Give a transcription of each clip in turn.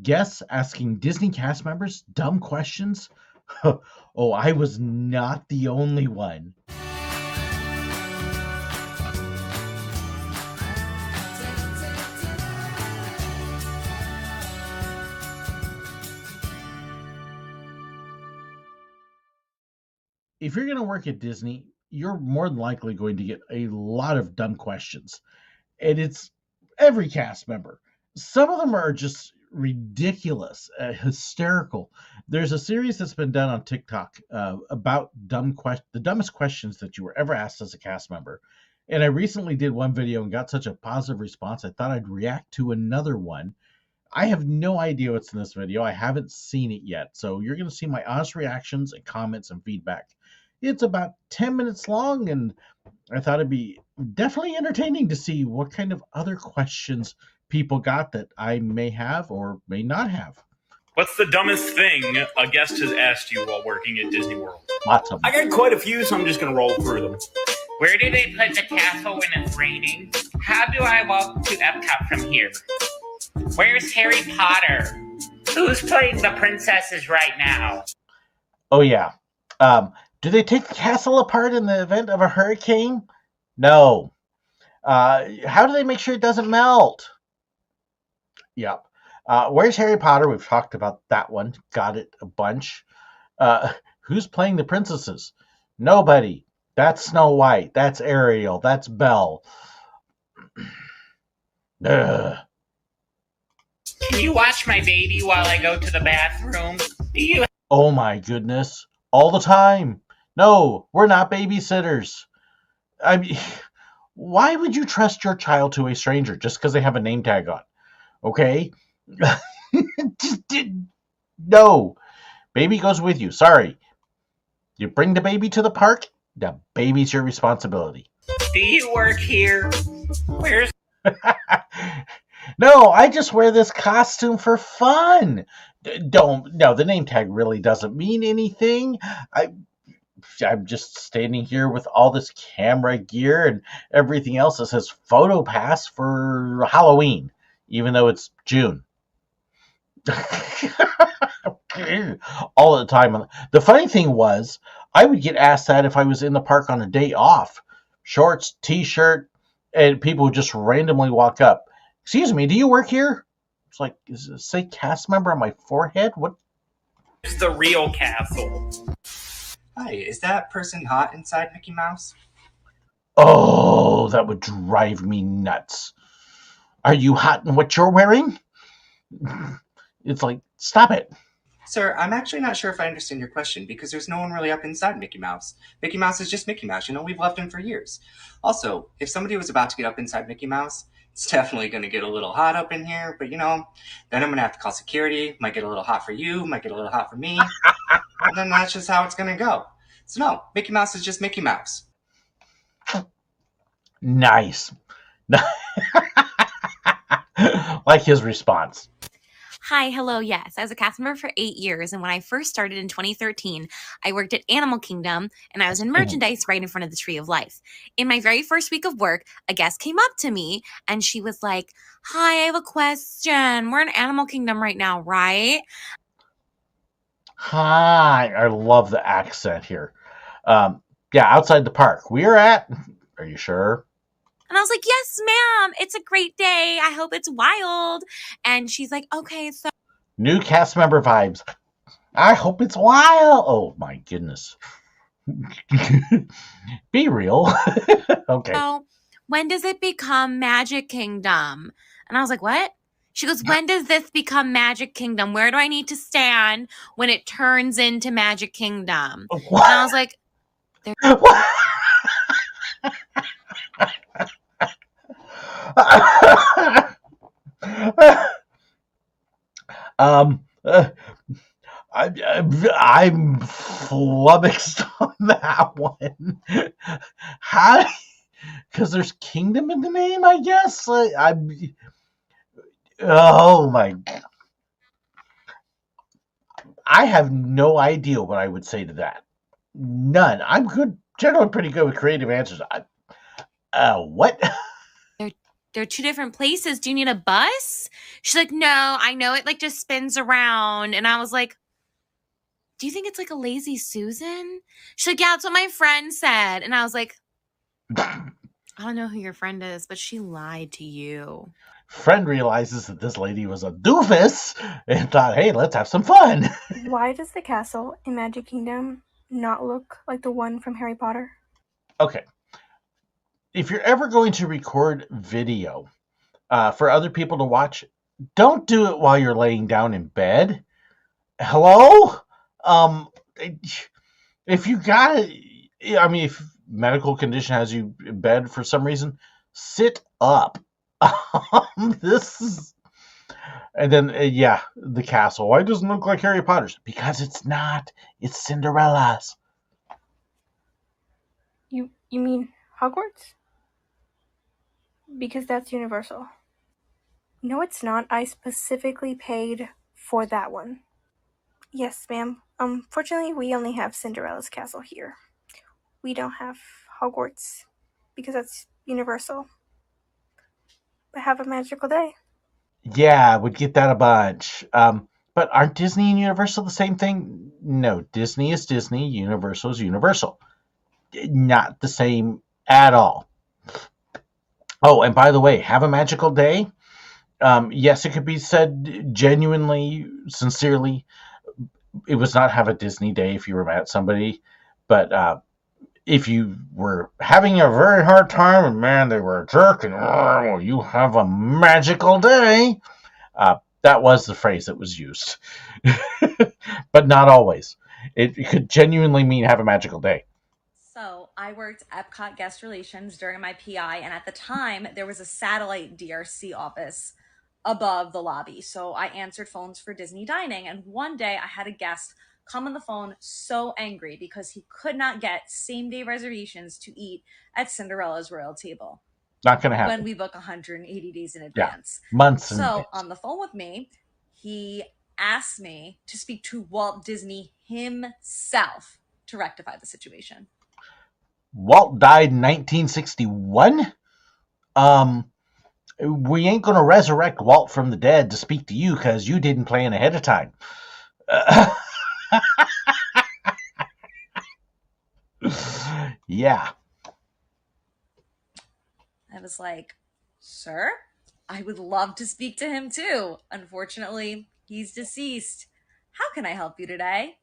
Guests asking Disney cast members dumb questions? Oh, I was not the only one. If you're going to work at Disney, you're more than likely going to get a lot of dumb questions. And it's every cast member. Some of them are just ridiculous, hysterical. There's a series that's been done on TikTok about the dumbest questions that you were ever asked as a cast member. And I recently did one video and got such a positive response, I thought I'd react to another one. I have no idea what's in this video. I haven't seen it yet. So you're going to see my honest reactions and comments and feedback. It's about 10 minutes long, and I thought it'd be definitely entertaining to see what kind of other questions people got that I may have or may not have. What's the dumbest thing a guest has asked you while working at Disney World? Lots of them. I got quite a few, so I'm just going to roll through them. Where do they put the castle when it's raining? How do I walk to Epcot from here? Where's Harry Potter? Who's playing the princesses right now? Oh, yeah. Do they take the castle apart in the event of a hurricane? No. How do they make sure it doesn't melt? Yep. Where's Harry Potter? We've talked about that one. Got it a bunch. Who's playing the princesses? Nobody. That's Snow White. That's Ariel. That's Belle. Ugh. Can you watch my baby while I go to the bathroom? Oh my goodness. All the time. No, we're not babysitters. I mean, why would you trust your child to a stranger just because they have a name tag on? Okay? No. Baby goes with you. Sorry. You bring the baby to the park, the baby's your responsibility. Do you work here? Where's... No, I just wear this costume for fun. No, the name tag really doesn't mean anything. I'm just standing here with all this camera gear and everything else that says Photo Pass for Halloween, even though it's June. All the time. The funny thing was, I would get asked that if I was in the park on a day off. Shorts, t-shirt, and people would just randomly walk up. Excuse me, do you work here? It's like, does it say cast member on my forehead? What? It's the real castle. Hi, is that person hot inside Mickey Mouse? Oh, that would drive me nuts. Are you hot in what you're wearing? It's like, stop it. Sir, I'm actually not sure if I understand your question because there's no one really up inside Mickey Mouse. Mickey Mouse is just Mickey Mouse. We've loved him for years. Also, if somebody was about to get up inside Mickey Mouse, it's definitely going to get a little hot up in here, but then I'm going to have to call security. Might get a little hot for you, might get a little hot for me. And then that's just how it's going to go. So no, Mickey Mouse is just Mickey Mouse. Nice. Like his response. Hi, hello, yes. I was a cast member for 8 years, and when I first started in 2013, I worked at Animal Kingdom, and I was in merchandise right in front of the Tree of Life. In my very first week of work, a guest came up to me, and she was like, "Hi, I have a question. We're in Animal Kingdom right now, right?" Hi. I love the accent here. Yeah, outside the park. We're at... Are you sure? And I was like, "Yes, ma'am. It's a great day. I hope it's wild." And she's like, "Okay, so..." New cast member vibes. I hope it's wild. Oh, my goodness. Be real. Okay. "So, when does it become Magic Kingdom?" And I was like, "What?" She goes, "When does this become Magic Kingdom? Where do I need to stand when it turns into Magic Kingdom?" What? And I was like, What? I'm flummoxed on that one. How? Because there's kingdom in the name, I guess. Oh my! I have no idea what I would say to that. None. I'm generally pretty good with creative answers. What? they're two different places. Do you need a bus? She's like, no, I know it like just spins around. And I was like, do you think it's like a lazy Susan? She's like, yeah, that's what my friend said. And I was like, I don't know who your friend is, but she lied to you. Friend realizes that this lady was a doofus and thought, hey, let's have some fun. Why does the castle in Magic Kingdom not look like the one from Harry Potter? Okay. If you're ever going to record video for other people to watch, don't do it while you're laying down in bed. Hello? If you got it, I mean, if medical condition has you in bed for some reason, sit up. This is, and then the castle. Why doesn't it look like Harry Potter's? Because it's not. It's Cinderella's. You mean Hogwarts? Because that's Universal. No, it's not. I specifically paid for that one. Yes, ma'am. Fortunately, we only have Cinderella's castle here. We don't have Hogwarts because that's Universal. But have a magical day. Yeah, I would get that a bunch. But aren't Disney and Universal the same thing? No, Disney is Disney, Universal is Universal. Not the same at all. Oh, and by the way, have a magical day. Yes, it could be said genuinely, sincerely. It was not have a Disney day if you were mad at somebody. But if you were having a very hard time and, man, they were a jerk and, oh, you have a magical day. That was the phrase that was used. But not always. It could genuinely mean have a magical day. So I worked Epcot guest relations during my PI, and at the time there was a satellite DRC office above the lobby. So I answered phones for Disney dining, and one day I had a guest come on the phone so angry because he could not get same-day reservations to eat at Cinderella's Royal Table. Not going to happen. When we book 180 days in advance. Yeah, months in So advance. on the phone with me, he asked me to speak to Walt Disney himself to rectify the situation. Walt died in 1961. We ain't going to resurrect Walt from the dead to speak to you because you didn't plan ahead of time. Yeah. I was like, sir, I would love to speak to him too. Unfortunately, he's deceased. How can I help you today?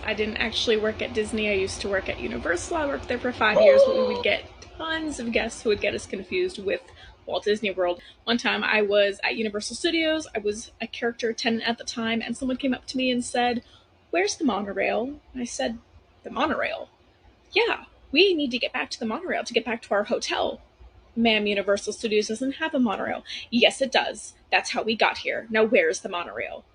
I didn't actually work at Disney. I used to work at Universal. I worked there for 5 years, but we would get tons of guests who would get us confused with Walt Disney World. One time I was at Universal Studios. I was a character attendant at the time, and someone came up to me and said, "Where's the monorail?" And I said, "The monorail? Yeah, we need to get back to the monorail to get back to our hotel." "Ma'am, Universal Studios doesn't have a monorail." "Yes, it does. That's how we got here. Now where's the monorail?"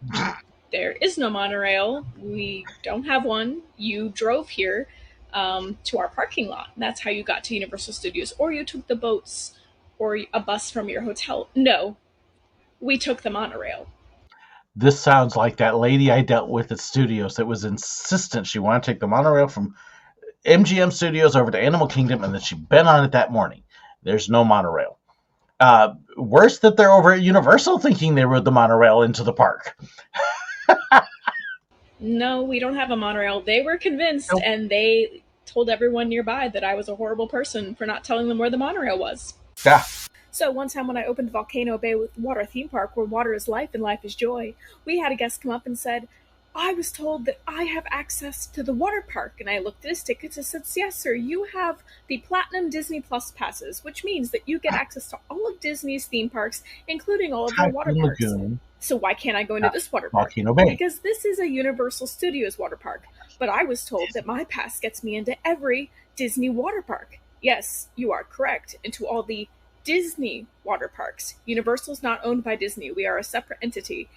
"There is no monorail. We don't have one. You drove here to our parking lot. That's how you got to Universal Studios. Or you took the boats or a bus from your hotel." "No, we took the monorail." This sounds like that lady I dealt with at Studios that was insistent she wanted to take the monorail from MGM Studios over to Animal Kingdom, and that she'd been on it that morning. There's no monorail. Worse that they're over at Universal thinking they rode the monorail into the park. "No, we don't have a monorail." They were convinced, and they told everyone nearby that I was a horrible person for not telling them where the monorail was. Yeah. So one time when I opened Volcano Bay with Water Theme Park, where water is life and life is joy, we had a guest come up and said, "I was told that I have access to the water park." And I looked at his tickets and said, "Yes, sir, you have the Platinum Disney Plus passes, which means that you get access to all of Disney's theme parks, including all of their water parks. Lagoon. So why can't I go into this water park?" Volcano Bay. "Because this is a Universal Studios water park. But I was told that my pass gets me into every Disney water park." "Yes, you are correct. Into all the Disney water parks. Universal's not owned by Disney. We are a separate entity."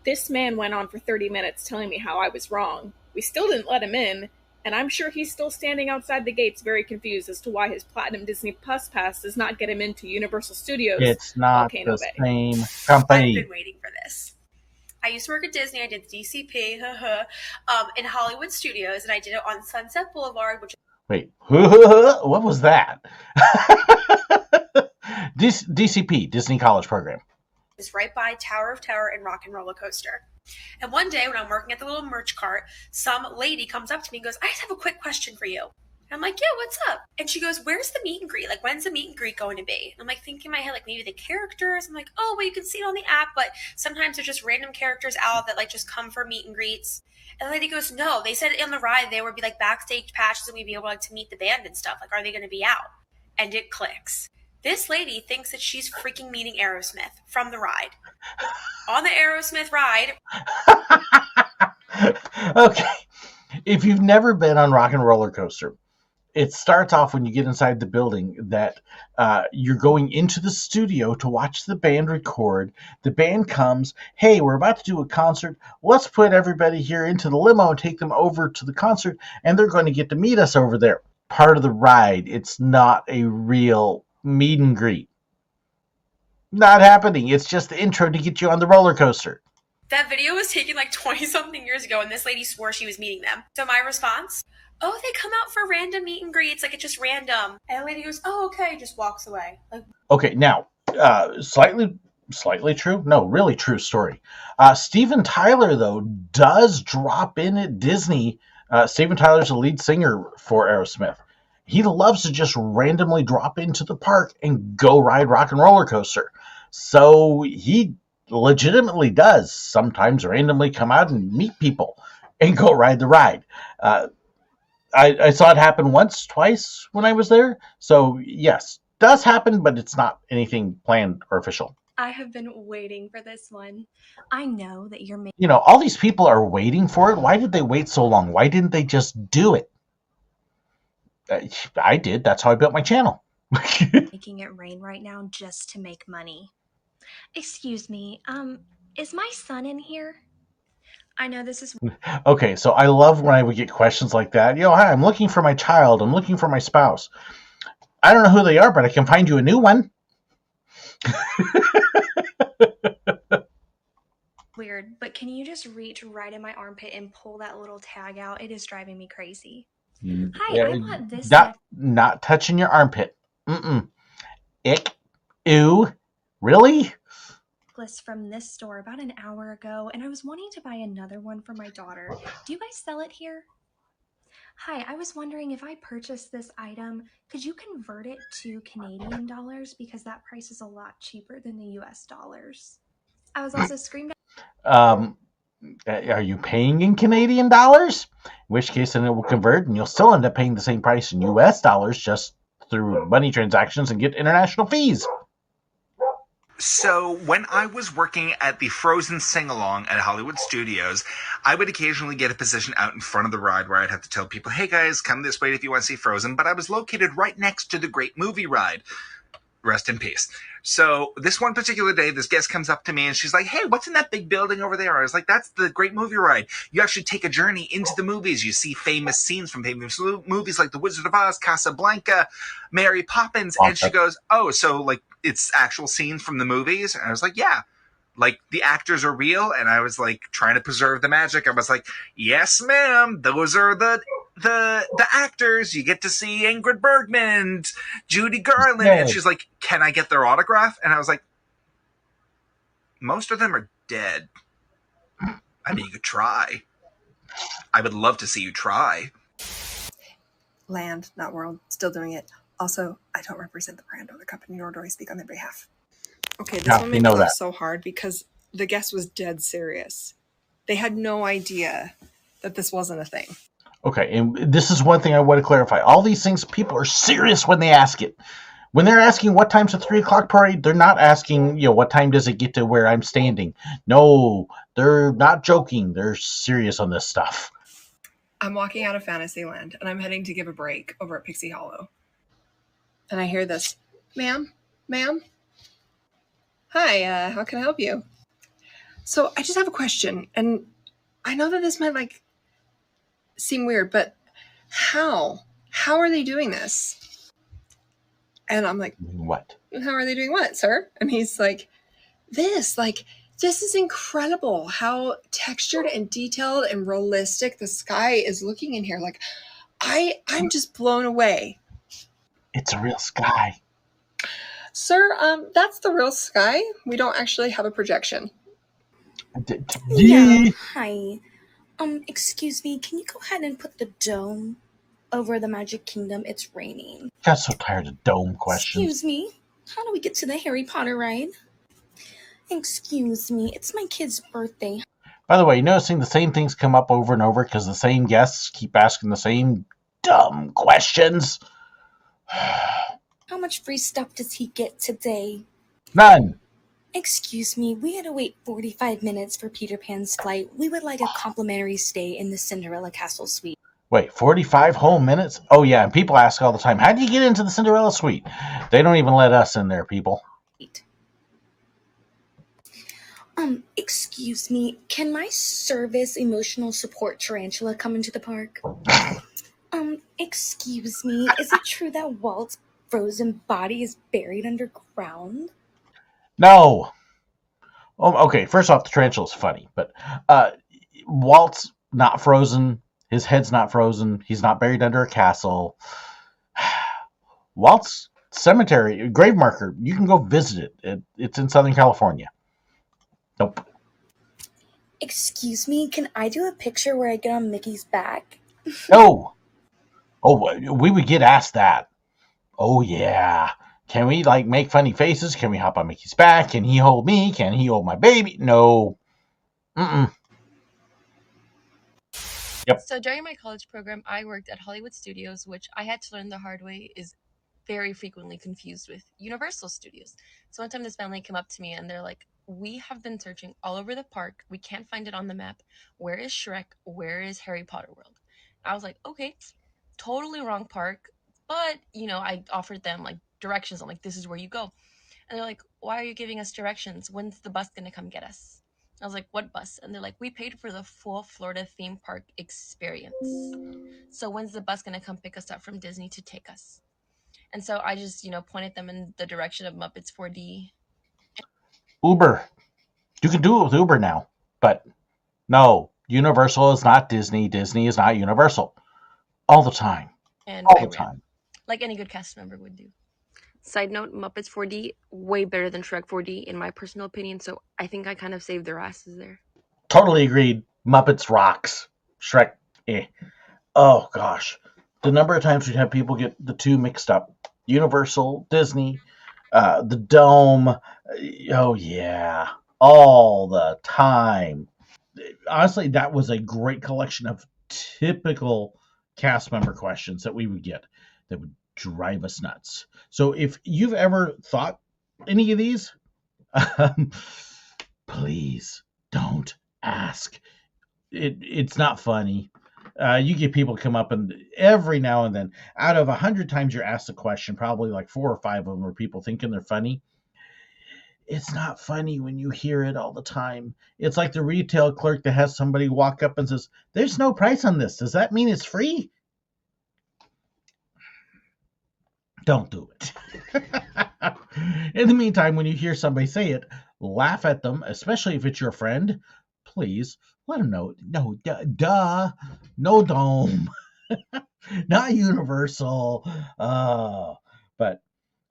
This man went on for 30 minutes telling me how I was wrong. We still didn't let him in, and I'm sure he's still standing outside the gates very confused as to why his Platinum Disney Plus pass does not get him into Universal Studios. It's not Volcano the Bay. same company. I've been waiting for this. I used to work at Disney. I did DCP in Hollywood Studios, and I did it on Sunset Boulevard, which Wait, what was that? DCP, Disney College Program. Is right by Tower of Terror and Rock and Roller Coaster. And one day when I'm working at the little merch cart, some lady comes up to me and goes, I just have a quick question for you. And I'm like, yeah, what's up? And she goes, where's the meet and greet? Like, when's the meet and greet going to be? And I'm like thinking in my head, like maybe the characters. I'm like, oh, well, you can see it on the app, but sometimes there's just random characters out that like just come for meet and greets. And the lady goes, no, they said on the ride there would be like backstage patches and we'd be able like to meet the band and stuff. Like, are they going to be out? And it clicks. This lady thinks that she's freaking meeting Aerosmith from the ride. On the Aerosmith ride. Okay. If you've never been on Rock and Roller Coaster, it starts off when you get inside the building that you're going into the studio to watch the band record. The band comes, hey, we're about to do a concert. Let's put everybody here into the limo and take them over to the concert, and they're going to get to meet us over there. Part of the ride. It's not a real meet and greet. Not happening. It's just the intro to get you on the roller coaster. That video was taken like 20-something years ago, and this lady swore she was meeting them. So my response, oh, they come out for random meet and greets. Like, it's just random. And the lady goes, oh, okay, just walks away. Like, okay, now, slightly true? No, really true story. Steven Tyler, though, does drop in at Disney. Steven Tyler's the lead singer for Aerosmith. He loves to just randomly drop into the park and go ride Rock and Roller Coaster. So he legitimately does sometimes randomly come out and meet people and go ride the ride. I saw it happen once, twice when I was there. So yes, does happen, but it's not anything planned or official. I have been waiting for this one. I know that you're making... You know, all these people are waiting for it. Why did they wait so long? Why didn't they just do it? I did. That's how I built my channel. making it rain right now just to make money. Excuse me, is my son in here? I know this is... Okay, so I love when I would get questions like that. You know, hi, I'm looking for my child. I'm looking for my spouse. I don't know who they are, but I can find you a new one. Weird, but can you just reach right in my armpit and pull that little tag out? It is driving me crazy. Hi, I bought this... Not touching your armpit. Ick. Ew. Really? From this store about an hour ago, and I was wanting to buy another one for my daughter. Do you guys sell it here? Hi, I was wondering if I purchased this item, could you convert it to Canadian dollars, because that price is a lot cheaper than the US dollars. I was also screamed at... Are you paying in Canadian dollars? In which case then it will convert and you'll still end up paying the same price in US dollars just through money transactions and get international fees. So when I was working at the Frozen Sing-Along at Hollywood Studios, I would occasionally get a position out in front of the ride where I'd have to tell people, hey guys, come this way if you want to see Frozen. But I was located right next to the Great Movie Ride. Rest in peace. So this one particular day, this guest comes up to me and she's like, hey, what's in that big building over there? I was like, that's the Great Movie Ride. You actually take a journey into the movies. You see famous scenes from famous movies like The Wizard of Oz, Casablanca, Mary Poppins. And she goes, oh, so like it's actual scenes from the movies? And I was like, yeah. Like the actors are real. And I was like trying to preserve the magic. I was like, yes, ma'am. Those are the actors. You get to see Ingrid Bergman, Judy Garland. And she's like, can I get their autograph? And I was like, most of them are dead. I mean, you could try. I would love to see you try. Land, not world. Still doing it. Also, I don't represent the brand or the company, nor do I speak on their behalf. Okay, this one made me laugh so hard because the guest was dead serious. They had no idea that this wasn't a thing. Okay, and this is one thing I want to clarify. All these things, people are serious when they ask it. When they're asking what time's the 3 o'clock parade, they're not asking, you know, what time does it get to where I'm standing. No, they're not joking. They're serious on this stuff. I'm walking out of Fantasyland, and I'm heading to give a break over at Pixie Hollow. And I hear this, ma'am? Hi, how can I help you? So I just have a question, and I know that this might, seem weird, but how? How are they doing this? And I'm like, what? How are they doing what, sir? And he's like, this is incredible how textured and detailed and realistic the sky is looking in here. Like, I'm just blown away. It's a real sky. Sir, that's the real sky. We don't actually have a projection. Yeah, hi. Excuse me, can you go ahead and put the dome over the Magic Kingdom? It's raining. Got so tired of dome questions. Excuse me, how do we get to the Harry Potter ride? Excuse me, it's my kid's birthday. By the way, noticing the same things come up over and over because the same guests keep asking the same dumb questions. How much free stuff does he get today? None. Excuse me, we had to wait 45 minutes for Peter Pan's flight. We would like a complimentary stay in the Cinderella Castle suite. Wait, 45 whole minutes? Oh yeah, and people ask all the time, how do you get into the Cinderella suite? They don't even let us in there, people. Excuse me, can my service emotional support tarantula come into the park? Excuse me, is it true that Walt's frozen body is buried underground? No. Oh, okay, first off, the tarantula's funny, but Walt's not frozen. His head's not frozen. He's not buried under a castle. Walt's cemetery, grave marker, you can go visit it. It's in Southern California. Nope. Excuse me, can I do a picture where I get on Mickey's back? No. Oh, we would get asked that. Oh, yeah. Can we, make funny faces? Can we hop on Mickey's back? Can he hold me? Can he hold my baby? No. Mm-mm. Yep. So during my college program, I worked at Hollywood Studios, which I had to learn the hard way is very frequently confused with Universal Studios. So one time this family came up to me and they're like, we have been searching all over the park. We can't find it on the map. Where is Shrek? Where is Harry Potter World? I was like, okay, totally wrong park. But, I offered them directions. I'm like, this is where you go. And they're like, why are you giving us directions? When's the bus going to come get us? I was like, what bus? And they're like, we paid for the full Florida theme park experience. So when's the bus going to come pick us up from Disney to take us? And so I just, pointed them in the direction of Muppets 4D. Uber. You can do it with Uber now. But no, Universal is not Disney. Disney is not Universal. All the time. And all the time. Like any good cast member would do. Side note, Muppets 4D, way better than Shrek 4D, in my personal opinion. So I think I kind of saved their asses there. Totally agreed. Muppets rocks. Shrek, eh. Oh, gosh. The number of times we'd have people get the two mixed up. Universal, Disney, the Dome. Oh, yeah. All the time. Honestly, that was a great collection of typical cast member questions that we would get that would drive us nuts. So if you've ever thought any of these, please don't ask. It's not funny. You get people come up and every now and then, out of 100 times you're asked a question, probably 4 or 5 of them are people thinking they're funny. It's not funny when you hear it all the time. It's like the retail clerk that has somebody walk up and says, there's no price on this. Does that mean it's free? Don't do it. In the meantime, when you hear somebody say it, laugh at them, especially if it's your friend. Please let them know. No, no Dome. Not Universal. But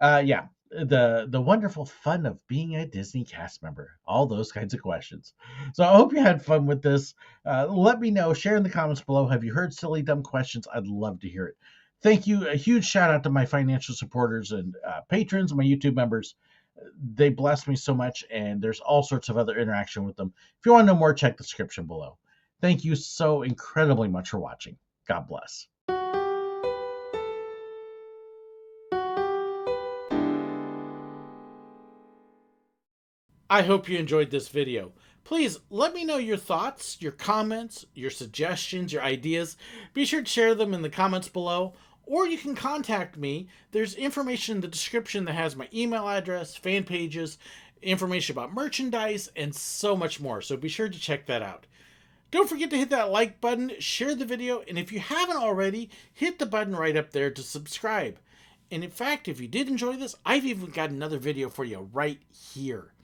yeah. The wonderful fun of being a Disney cast member, all those kinds of questions. So I hope you had fun with this. Let me know, share in the comments below. Have you heard silly dumb questions? I'd love to hear it. Thank you. A huge shout out to my financial supporters and patrons, my YouTube members. They bless me so much, and there's all sorts of other interaction with them. If you want to know more, check the description below. Thank you so incredibly much for watching. God bless. I hope you enjoyed this video. Please let me know your thoughts, your comments, your suggestions, your ideas. Be sure to share them in the comments below, or you can contact me. There's information in the description that has my email address, fan pages, information about merchandise, and so much more. So be sure to check that out. Don't forget to hit that like button, share the video, and if you haven't already, hit the button right up there to subscribe. And in fact, if you did enjoy this, I've even got another video for you right here.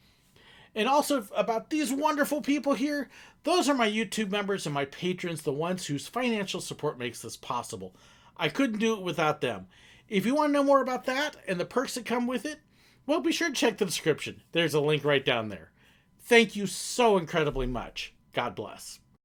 And also about these wonderful people here, those are my YouTube members and my patrons, the ones whose financial support makes this possible. I couldn't do it without them. If you want to know more about that and the perks that come with it, well, be sure to check the description. There's a link right down there. Thank you so incredibly much. God bless.